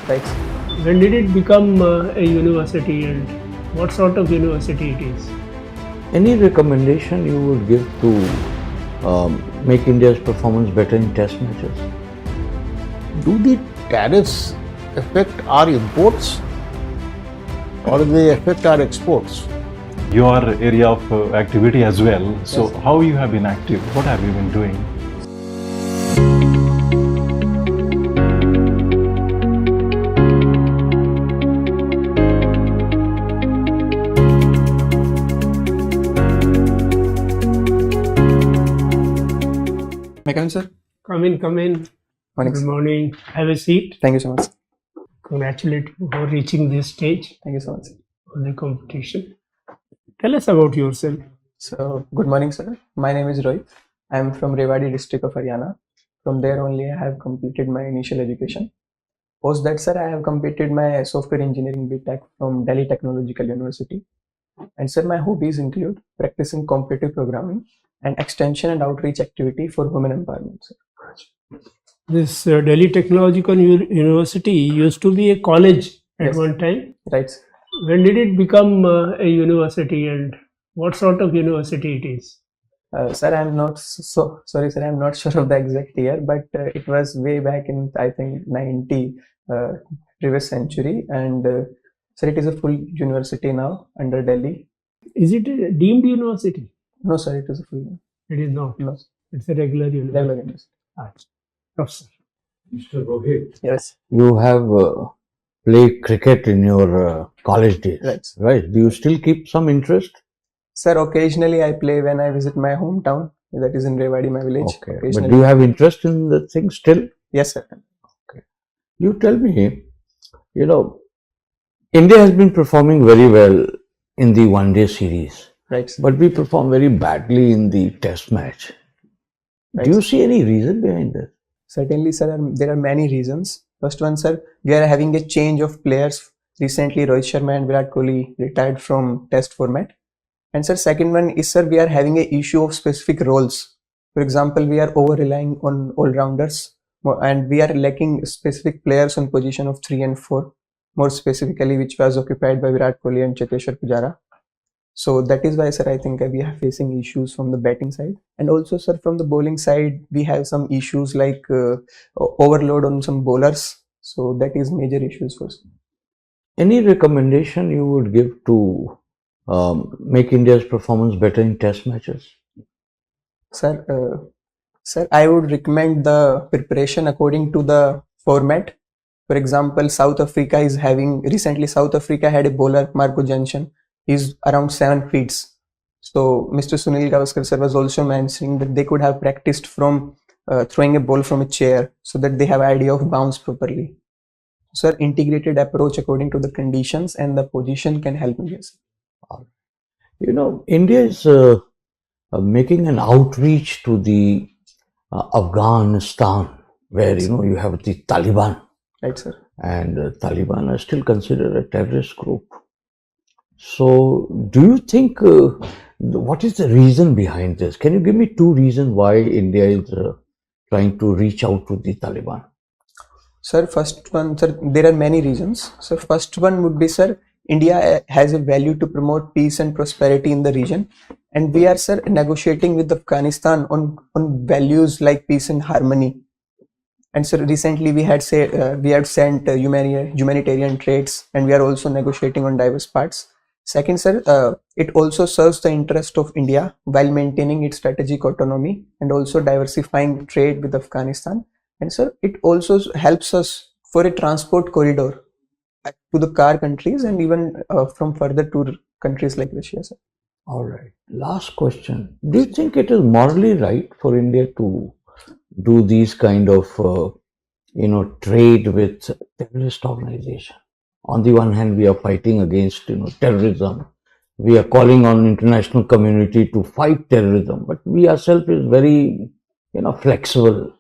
Right. When did it become a university, and what sort of university it is? Any recommendation you would give to make India's performance better in test matches? Do the tariffs affect our imports or do they affect our exports? Your area of activity as well. So Yes. how you have been active? What have you been doing? May I come in, sir? Come in, come in. Morning, Good sir. morning. Have a seat. Thank you so much. Congratulate you for reaching this stage Thank you so much. of the competition. Tell us about yourself. So, good morning, sir. My name is Rohit. I am from Rewari district of Haryana. From there only I have completed my initial education. Post that, sir, I have completed my software engineering BTech from Delhi Technological University. And sir, my hobbies include practicing competitive programming and extension and outreach activity for women empowerment, sir. This Delhi Technological University used to be a college at Yes. one time. Right, sir. When did it become a university, and what sort of university it is? Sir, I'm not so sorry, sir. I'm not sure of the exact year, but it was way back in I think 90 previous century, and sir, it is a full university now under Delhi. Is it a deemed university? No, sir, it is a full It is not. no It's a regular university. regular university. Professor. Mr. Rohit, Yes, You have played cricket in your college days, right. right? Do you still keep some interest? Sir, occasionally I play when I visit my hometown, that is in Rewari, my village. Okay, but Occasionally. do you have interest in the thing still? Yes, sir. You tell me, India has been performing very well in the one-day series, Right. sir. but we perform very badly in the test match. Right. Do you see any reason behind this? Certainly, sir, there are many reasons. First one, sir, we are having a change of players. Recently, Rohit Sharma and Virat Kohli retired from test format. And sir, second one is, sir, we are having a issue of specific roles. For example, we are over relying on all-rounders and we are lacking specific players on position of 3 and 4, more specifically, which was occupied by Virat Kohli and Cheteshwar Pujara. So that is why, sir, I think we are facing issues from the batting side. And also, sir, from the bowling side, we have some issues like overload on some bowlers. So that is major issues for us. Any recommendation you would give to make India's performance better in test matches? Sir, I would recommend the preparation according to the format. For example, South Africa had a bowler, Marco Jansen. He's around 7 feet. So Mr. Sunil Gavaskar sir was also mentioning that they could have practiced from throwing a ball from a chair so that they have idea of bounce properly. Sir, integrated approach according to the conditions and the position can help me. Yes. India is making an outreach to the Afghanistan, where you have the Taliban, Right, sir. and Taliban are still considered a terrorist group. So, do you think what is the reason behind this? Can you give me 2 reasons why India is trying to reach out to the Taliban? Sir, first one, sir, there are many reasons. So first one would be, sir, India has a value to promote peace and prosperity in the region. And we are, sir, negotiating with Afghanistan on values like peace and harmony. And sir, recently we had sent humanitarian trades, and we are also negotiating on diverse parts. Second, sir, it also serves the interest of India while maintaining its strategic autonomy and also diversifying trade with Afghanistan. And sir, it also helps us for a transport corridor to the CAR countries and even from further to countries like Russia, sir. All right. Last question. Do you think it is morally right for India to do these kind of, trade with terrorist organization? On the one hand, we are fighting against, terrorism. We are calling on international community to fight terrorism, but we ourselves is very, flexible.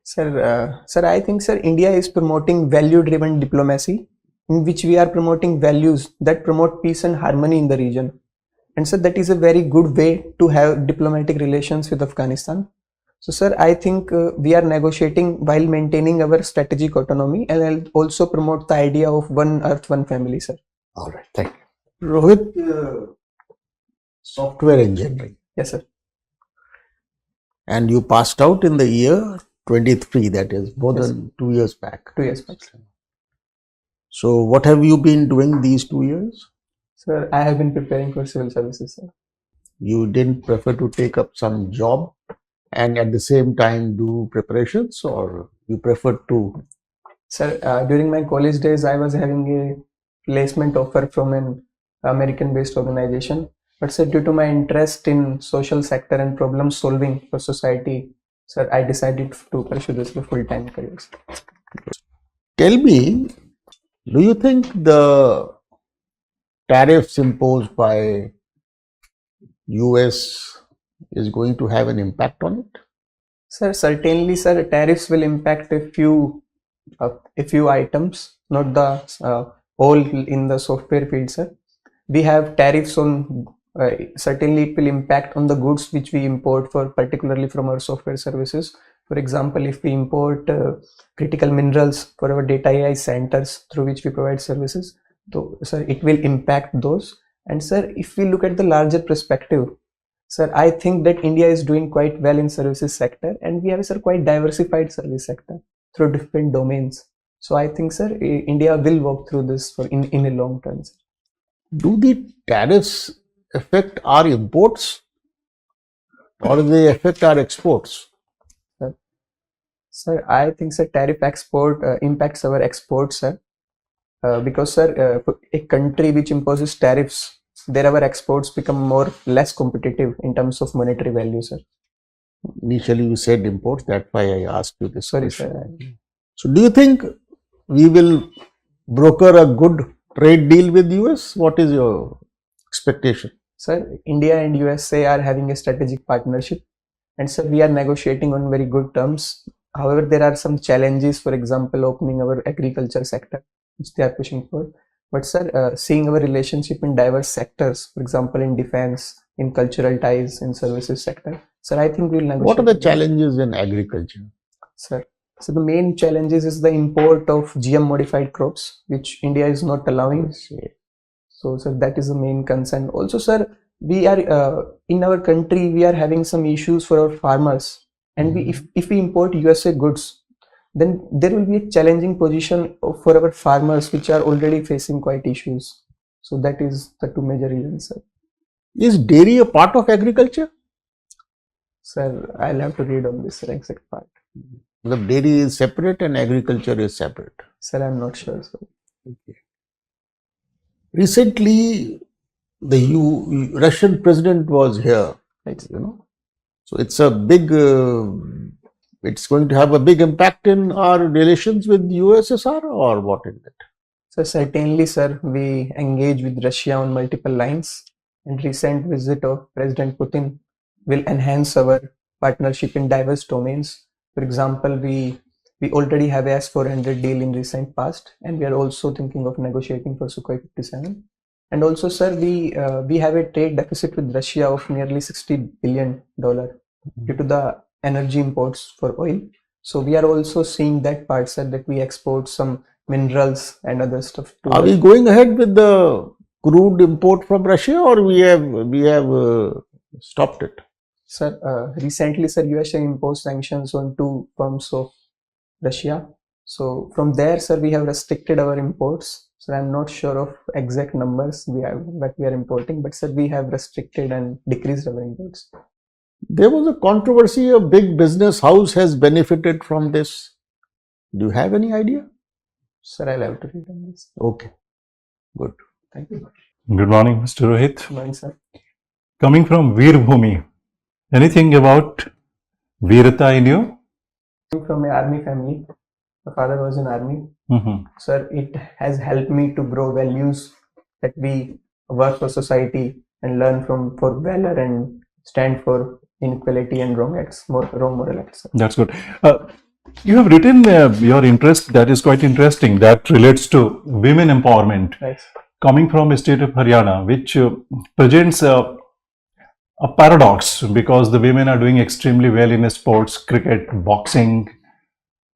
Sir, I think, sir, India is promoting value-driven diplomacy in which we are promoting values that promote peace and harmony in the region. And sir, that is a very good way to have diplomatic relations with Afghanistan. So, sir, I think we are negotiating while maintaining our strategic autonomy, and I'll also promote the idea of one earth, one family, sir. All right, thank you. Rohit, software engineering, Yes, sir. and you passed out in the year 23, that is more Yes. than 2 years back. 2 years back. So, what have you been doing these 2 years? Sir, I have been preparing for civil services, sir. You didn't prefer to take up some job and at the same time do preparations, or you preferred to? Sir, during my college days, I was having a placement offer from an American-based organization. But sir, due to my interest in social sector and problem solving for society, sir, I decided to pursue this for full-time career. Sir. Tell me, do you think the tariffs imposed by US is going to have an impact on it? Sir, certainly, sir, tariffs will impact a few items, not the all in the software field, sir. We have tariffs on. Certainly, it will impact on the goods which we import, for particularly from our software services. For example, if we import critical minerals for our data AI centers through which we provide services, so sir, it will impact those. And sir, if we look at the larger perspective, sir, I think that India is doing quite well in services sector, and we have, sir, quite diversified service sector through different domains. So I think, sir, India will walk through this for in a long term. Sir. Do the tariffs affect our imports, or do they affect our exports? Sir, I think, sir, tariff export impacts our exports, sir, because, sir, a country which imposes tariffs, there our exports become less competitive in terms of monetary value, sir. Initially, you said imports. That's why I asked you this Sorry, question. sir. So, do you think we will broker a good trade deal with US? What is your expectation? Sir, India and USA are having a strategic partnership, and sir, we are negotiating on very good terms. However, there are some challenges, for example, opening our agriculture sector, which they are pushing for. But sir, seeing our relationship in diverse sectors, for example, in defense, in cultural ties, in services sector, sir, I think we'll negotiate. What are the challenges in agriculture? Sir, so the main challenges is the import of GM modified crops, which India is not allowing. So, sir, that is the main concern. Also, sir, we are in our country, we are having some issues for our farmers, and if we import USA goods, then there will be a challenging position for our farmers, which are already facing quite issues. So that is the two major reasons, sir. Is dairy a part of agriculture? Sir, I'll have to read on this exact part. The dairy is separate and agriculture is separate. Sir, I'm not sure, sir. Okay. Recently, the Russian president was here, Right. So it's a big, it's going to have a big impact in our relations with USSR, or what is it? So certainly, sir, we engage with Russia on multiple lines, and recent visit of President Putin will enhance our partnership in diverse domains. For example, we already have a S-400 deal in recent past, and we are also thinking of negotiating for Sukhoi 57. And also, sir, we have a trade deficit with Russia of nearly $60 billion due to the energy imports for oil. So we are also seeing that part, sir, that we export some minerals and other stuff to. Are we going ahead with the crude import from Russia, or we have stopped it? Sir, recently, sir, USA imposed sanctions on 2 firms of Russia. So from there, sir, we have restricted our imports. So I'm not sure of exact numbers that we are importing, but sir, we have restricted and decreased our imports. There was a controversy, a big business house has benefited from this. Do you have any idea? Sir, I'll have to read on this. Okay, good. Thank you. Good morning, Mr. Rohit. Good morning, sir. Coming from Veer Bhumi, anything about Veerata in you? I'm from an army family. My father was in army. Sir, it has helped me to grow values that we work for society and learn for valor and stand for inequality and wrong moral acts. Sir. That's good. You have written your interest, that is quite interesting, that relates to women empowerment. Right. Coming from a state of Haryana, which presents a paradox because the women are doing extremely well in sports, cricket, boxing,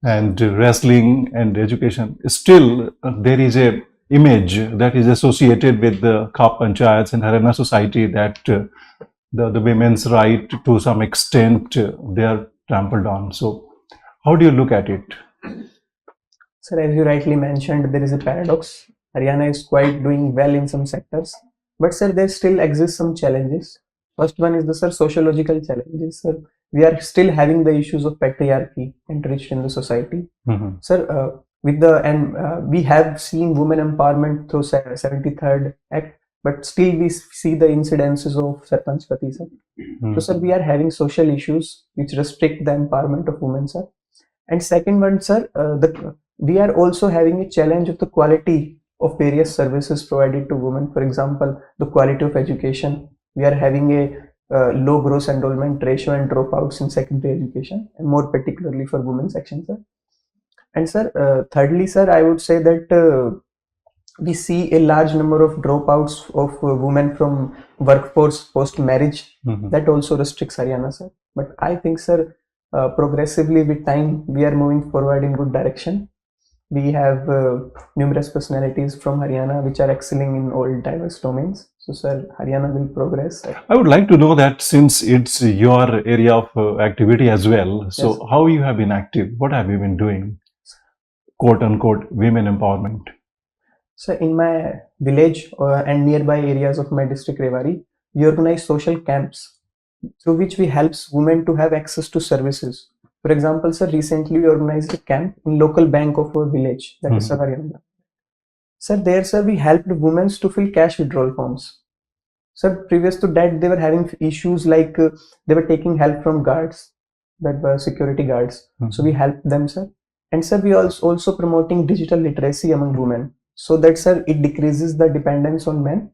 and wrestling and education. Still, there is a image that is associated with the Khap Panchayats and Haryana society that the women's right to some extent they are trampled on. So, how do you look at it? Sir, as you rightly mentioned, there is a paradox. Haryana is quite doing well in some sectors, but sir, there still exist some challenges. First one is the sir sociological challenges. Sir, we are still having the issues of patriarchy entrenched in the society. Mhm. Sir, we have seen women empowerment through 73rd Act, but still we see the incidences of Sarpanch Pati, sir. So, sir, we are having social issues which restrict the empowerment of women, sir. And second one, sir, we are also having a challenge of the quality of various services provided to women. For example, the quality of education. We are having a low gross enrollment ratio and dropouts in secondary education, and more particularly for women section, sir. And sir, thirdly, sir, I would say that we see a large number of dropouts of women from workforce post marriage. Mhm. That also restricts Haryana, sir. But I think, sir, progressively with time, we are moving forward in good direction. We have numerous personalities from Haryana which are excelling in all diverse domains. So, sir, Haryana will progress. I would like to know that since it's your area of activity as well. So, Yes. how you have been active? What have you been doing? Quote unquote women empowerment. So, in my village and nearby areas of my district Rewari, we organize social camps through which we helps women to have access to services. For example, sir, recently we organized a camp in local bank of our village, that is Savariyanda. Sir, there, sir, we helped women to fill cash withdrawal forms. Sir, previous to that, they were having issues like they were taking help from guards, that were security guards. So we helped them, sir. And sir, we also promoting digital literacy among women, so that, sir, it decreases the dependence on men,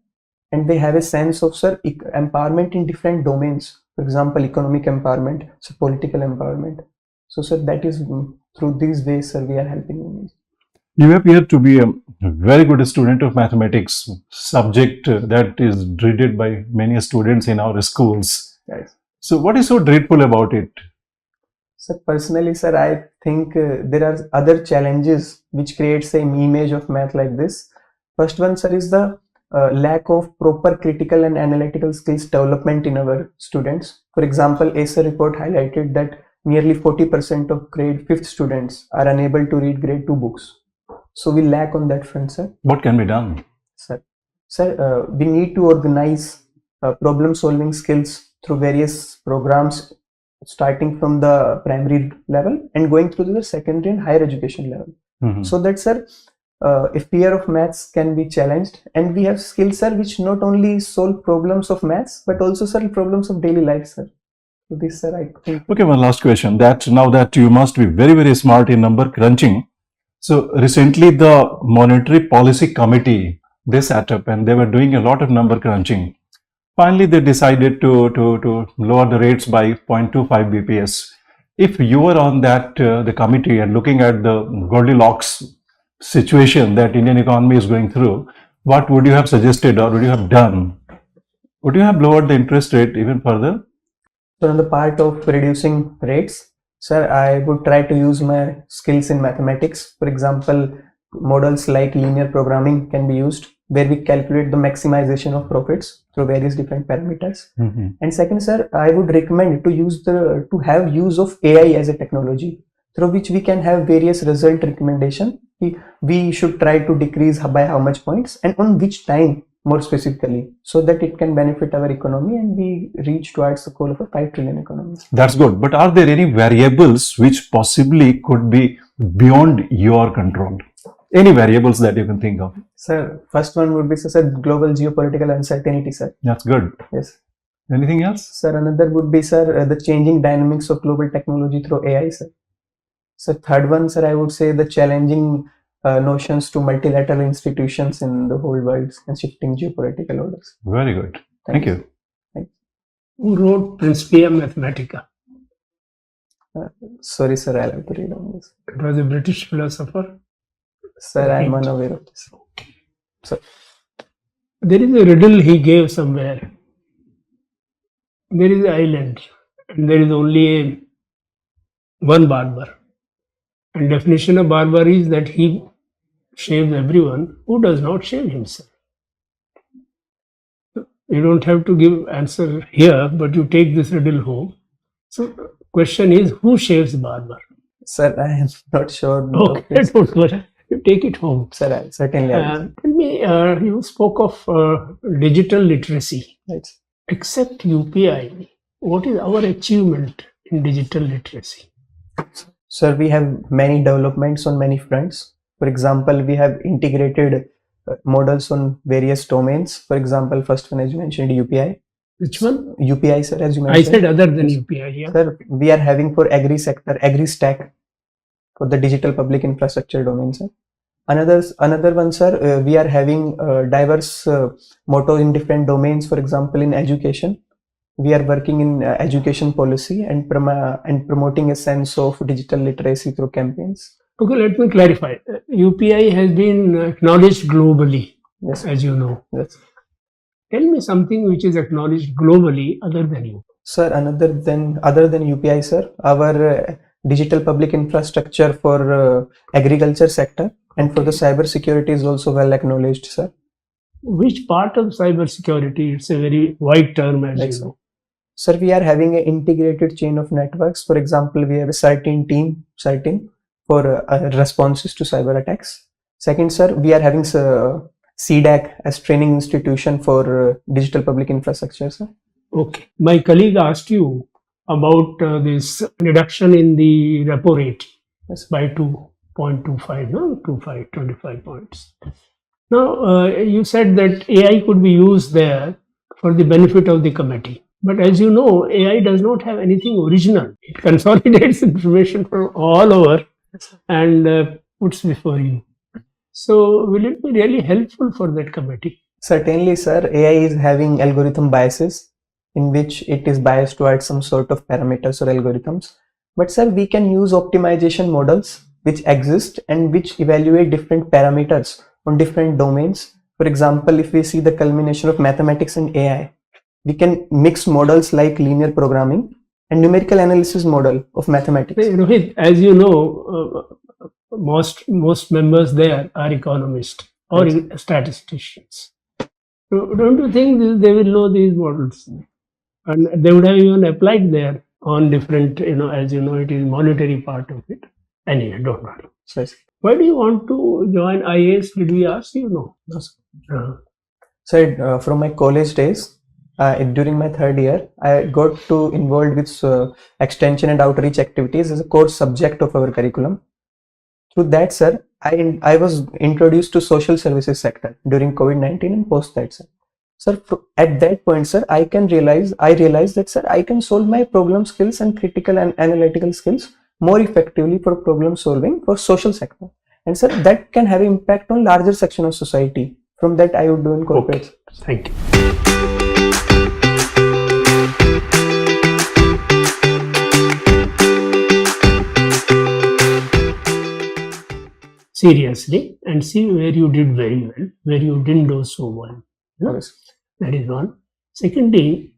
and they have a sense of, sir, empowerment in different domains. For example, economic empowerment, so political empowerment. So, sir, that is through these ways, sir, we are helping women. You appear to be a very good student of mathematics, subject that is dreaded by many students in our schools. Yes. So, what is so dreadful about it? Sir, personally, sir, I think there are other challenges which creates an image of math like this. First one, sir, is the lack of proper critical and analytical skills development in our students. For example, ACER report highlighted that nearly 40% of grade 5th students are unable to read grade 2 books. So we lack on that front, sir. What can be done? Sir, we need to organize problem solving skills through various programs, starting from the primary level and going through to the secondary and higher education level. Mhm. So that, sir, a fear of maths can be challenged, and we have skills, sir, which not only solve problems of maths but also solve problems of daily life, sir. So this, sir, I think. Okay, one last question. That now that you must be very, very smart in number crunching. So recently the Monetary Policy Committee, they sat up and they were doing a lot of number crunching. Finally, they decided to lower the rates by 0.25 BPS. If you were on that the committee and looking at the Goldilocks situation that Indian economy is going through, what would you have suggested or would you have done? Would you have lowered the interest rate even further? So on the part of reducing rates, sir, I would try to use my skills in mathematics. For example, models like linear programming can be used, where we calculate the maximization of profits through various different parameters. Mhm. And second, sir, I would recommend to have use of AI as a technology, through which we can have various result recommendation. We should try to decrease by how much points and on which time, more specifically, so that it can benefit our economy and we reach towards the goal of a 5 trillion economy. That's good. But are there any variables which possibly could be beyond your control? Any variables that you can think of? Sir, first one would be, sir, global geopolitical uncertainty, sir. That's good. Yes. Anything else? Sir, another would be, sir, the changing dynamics of global technology through AI, sir. So third one, sir, I would say the challenging notions to multilateral institutions in the whole world and shifting geopolitical orders. Very good. Thank you. Who wrote Principia Mathematica? Sorry, sir, I'll have to read on this. It was a British philosopher. Sir, I'm unaware of this. Sir. There is a riddle he gave somewhere. there is an island and there is only one barber. And definition of barber is that he shaves everyone who does not shave himself. You don't have to give answer here, but you take this riddle home. So question is, who shaves barber? Sir, I am not sure. Okay, don't worry. You take it home. Sir, certainly. Tell me, you spoke of digital literacy. Right. Except UPI, what is our achievement in digital literacy? Sir, we have many developments on many fronts. For example, we have integrated models on various domains. For example, first one, as you mentioned, UPI. Which one? UPI, sir, as you I mentioned. said other than UPI, yeah. Sir, we are having for agri sector, agri stack for the digital public infrastructure domain, sir. Another one, sir, we are having diverse motto in different domains. For example, in education, we are working in education policy and promoting a sense of digital literacy through campaigns. Okay, let me clarify. UPI has been acknowledged globally, Yes, as you know. yes. Tell me something which is acknowledged globally other than you. Sir, other than UPI, sir, our digital public infrastructure for agriculture sector and for the cyber security is also well acknowledged, sir. Which part of cyber security? It's a very wide term, as Right, you sir. know. Sir, we are having an integrated chain of networks. For example, we have a certain for responses to cyber attacks. Second, sir, we are having CDAC as training institution for digital public infrastructure, sir. Okay. My colleague asked you about this reduction in the repo rate Yes. by 2.25, no? 25 points. Now, you said that AI could be used there for the benefit of the committee. But as you know, AI does not have anything original. It consolidates information from all over and puts before you. So, will it be really helpful for that committee? Certainly, sir, AI is having algorithm biases in which it is biased towards some sort of parameters or algorithms. But sir, we can use optimization models which exist and which evaluate different parameters on different domains. For example, if we see the culmination of mathematics and AI, we can mix models like linear programming and numerical analysis model of mathematics. Rohit, as you know, most members there are economists or Yes. statisticians. So don't you think they will know these models? And they would have even applied there on different, as you know, it is monetary part of it. Anyway, don't worry. So, Why do you want to join IAS? Did we ask you? No. sir, from my college days, during my third year, I got involved with extension and outreach activities as a core subject of our curriculum. Through that, sir, I was introduced to social services sector during COVID-19 and post that, sir. Sir, at that point, sir, I realized that, sir, I can solve my problem skills and critical and analytical skills more effectively for problem solving for social sector. And sir, that can have impact on larger section of society. From that, I would do in corporate. Okay. Thank you. Seriously, and see where you did very well, where you didn't do so well. Yeah? Yes. That is one. Secondly,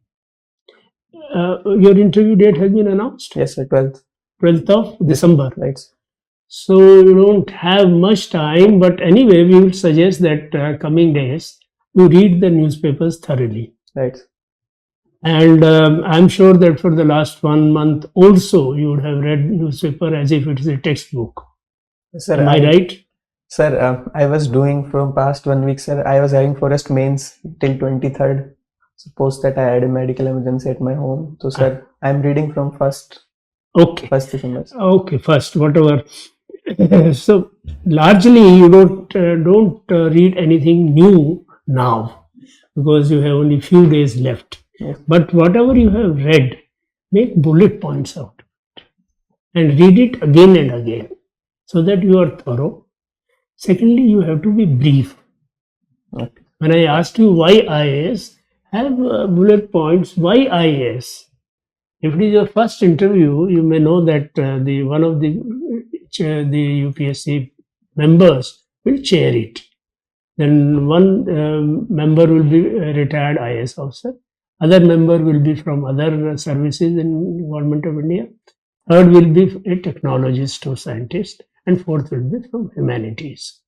your interview date has been announced, Yes, sir, 12th. 12th of December. Right. So you don't have much time, but anyway, we would suggest that coming days you read the newspapers thoroughly. Right. And I'm sure that for the last 1 month also you would have read newspaper as if it is a textbook. Sir, Am I right? Sir, I was doing from past 1 week, sir. I was having forest mains till 23rd. Suppose that I had a medical emergency at my home. So, sir, I'm reading from first December. Okay, first, whatever. So largely you don't read anything new now because you have only few days left. Yes. But whatever you have read, make bullet points out and read it again and again so that you are thorough. Secondly, you have to be brief. Okay. When I asked you why IAS, have bullet points. Why IAS? If it is your first interview, you may know that one of the UPSC members will chair it. Then one member will be a retired IAS officer. Other member will be from other services in Government of India. Third will be a technologist or scientist, and fourth will be from humanities.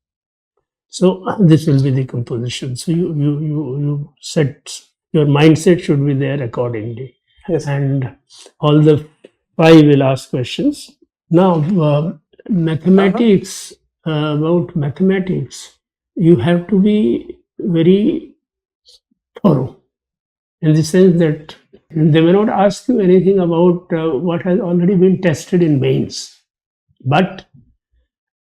So this will be the composition. So you set your mindset should be there accordingly. Yes. And all the five will ask questions. Now, mathematics, about mathematics, you have to be very thorough in the sense that they may not ask you anything about what has already been tested in mains, but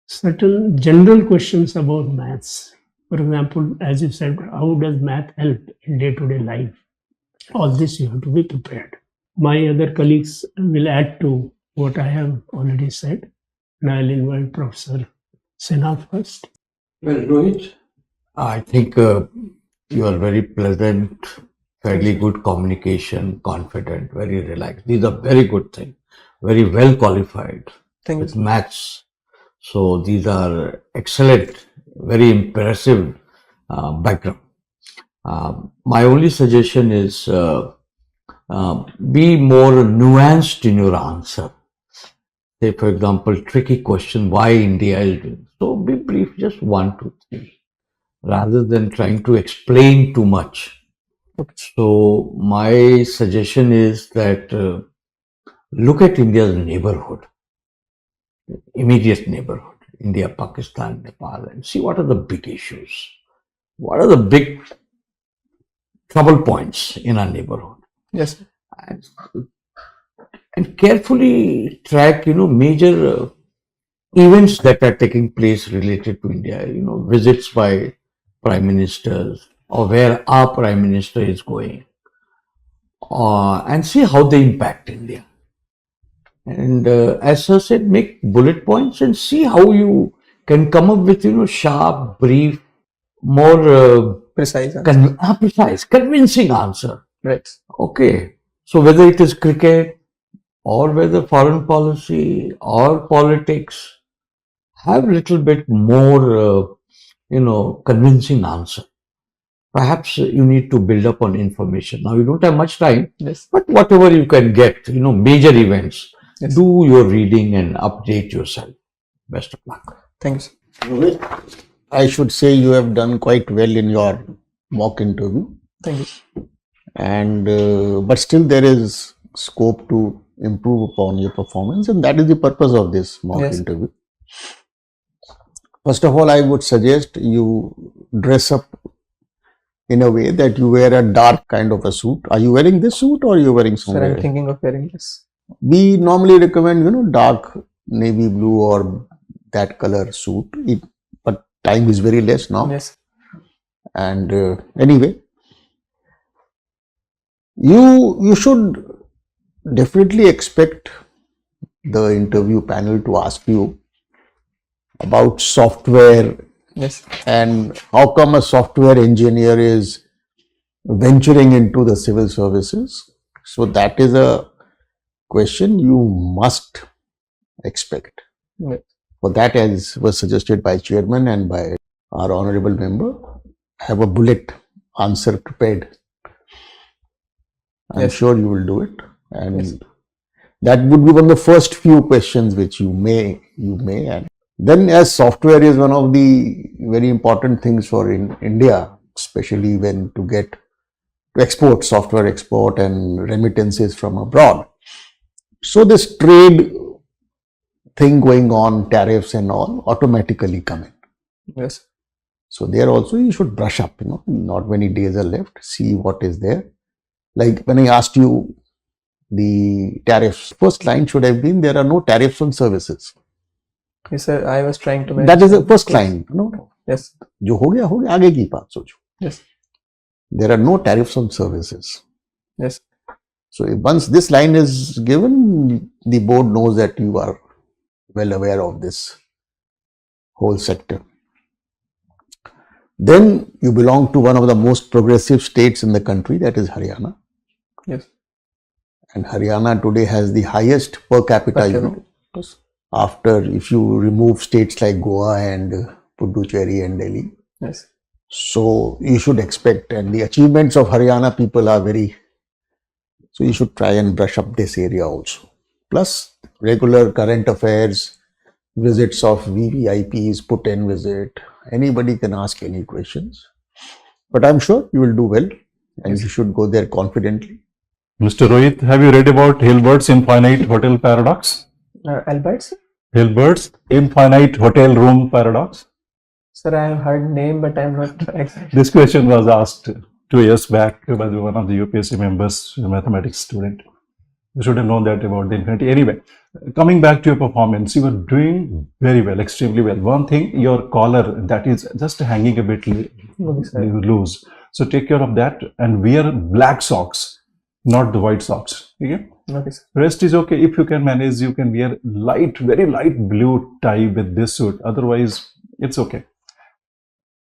certain general questions about maths. For example, as you said, how does math help in day-to-day life? All this you have to be prepared. My other colleagues will add to what I have already said. And I'll invite Professor Sinha first. Well, Rohit, I think you are very pleasant, fairly good communication, confident, very relaxed. These are very good things, very well qualified Thank with you. maths. So these are excellent, very impressive background. My only suggestion is be more nuanced in your answer. Say, for example, tricky question, why India is doing. So be brief, just 1, 2, 3, rather than trying to explain too much. So my suggestion is that look at India's neighborhood, immediate neighborhood, India, Pakistan, Nepal, and see what are the big issues. What are the big trouble points in our neighborhood? Yes. And carefully track, major events that are taking place related to India, visits by prime ministers or where our prime minister is going, and see how they impact India. And as I said, make bullet points and see how you can come up with, sharp, brief, more Precise answer. precise, convincing answer. Right. Okay. So whether it is cricket or whether foreign policy or politics, have a little bit more, convincing answer. Perhaps you need to build up on information. Now you don't have much time, Yes. but whatever you can get, major events, Yes. do your reading and update yourself. Best of luck. Thank you, sir. Rohit, I should say you have done quite well in your mock interview, Thank you. and but still there is scope to improve upon your performance, and that is the purpose of this mock Yes. interview. First of all, I would suggest you dress up in a way that you wear a dark kind of a suit. Are you wearing this suit or are you wearing Sir, somewhere? I'm thinking of wearing this. We normally recommend, dark navy blue or that color suit, but time is very less now. Yes. And anyway, you should definitely expect the interview panel to ask you about software Yes. and how come a software engineer is venturing into the civil services. So that is a question you must expect. Yes. For that, as was suggested by chairman and by our honorable member, have a bullet answer prepared. I'm Yes. sure you will do it, and Yes. that would be one of the first few questions which you may. And then, as software is one of the very important things for in India, especially when to get to export, software export and remittances from abroad. So this trade thing going on, tariffs and all, automatically come in. Yes. So there also you should brush up, not many days are left, see what is there. Like when I asked you the tariffs, first line should have been, there are no tariffs on services. Yes, sir. I was trying to That is the mention- first Yes. line, Yes. जो हो गया, आगे की बात सोचो. Yes. There are no tariffs on services. Yes. So once this line is given, the board knows that you are well aware of this whole sector. Then you belong to one of the most progressive states in the country, that is Haryana. Yes. And Haryana today has the highest per capita, Yes. after if you remove states like Goa and Puducherry and Delhi. Yes. So you should expect, and the achievements of Haryana people are very So you should try and brush up this area also. Plus regular current affairs, visits of VVIPs, put in visit. Anybody can ask any questions. But I'm sure you will do well and you should go there confidently. Mr. Rohit, have you read about Hilbert's infinite hotel paradox? Alberts? Hilbert's infinite hotel room paradox? Sir, I have heard name, but I'm not exactly. This question was asked 2 years back by one of the UPSC members, a mathematics student. You should have known that about the infinity. Anyway, coming back to your performance, you were doing very well, extremely well. One thing, your collar, that is just hanging a bit loose. So take care of that and wear black socks, not the white socks. Okay? Okay, sir. Rest is okay. If you can manage, you can wear light, very light blue tie with this suit. Otherwise, it's okay.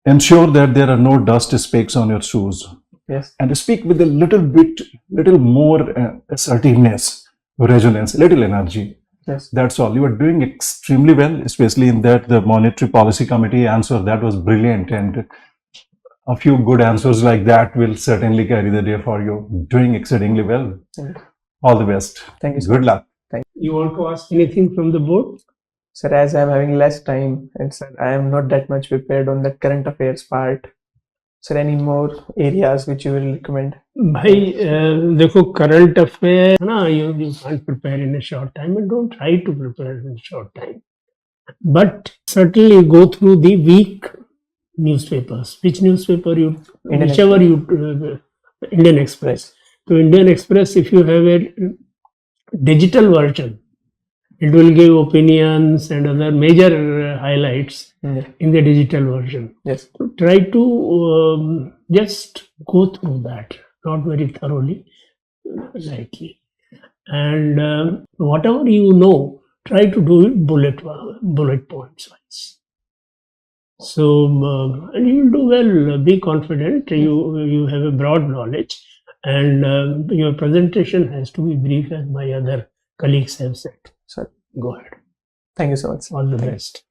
Ensure that there are no dust specks on your shoes. Yes. And speak with a little more assertiveness, resonance, little energy. Yes. That's all. You are doing extremely well, especially in that the Monetary Policy Committee answer. That was brilliant. And a few good answers like that will certainly carry the day for you. Doing exceedingly well. All the best. Thank you, sir. Good luck. You want to ask anything from the board? Sir, as I'm having less time and sir, I am not that much prepared on the current affairs part. Sir, any more areas which you will recommend? भाई देखो current affair ना you can't prepare in a short time and don't try to prepare in a short time. But certainly go through the week newspapers. Which newspaper you, Indian whichever you, Indian Express. So Indian Express, if you have a digital version, it will give opinions and other major highlights in the digital version. Yes. So try to just go through that, not very thoroughly, lightly. And whatever you know, try to do it bullet points wise. So, and you will do well, be confident, you have a broad knowledge, and your presentation has to be brief, as my other colleagues have said. Sir, Go ahead. thank you so much. All the best.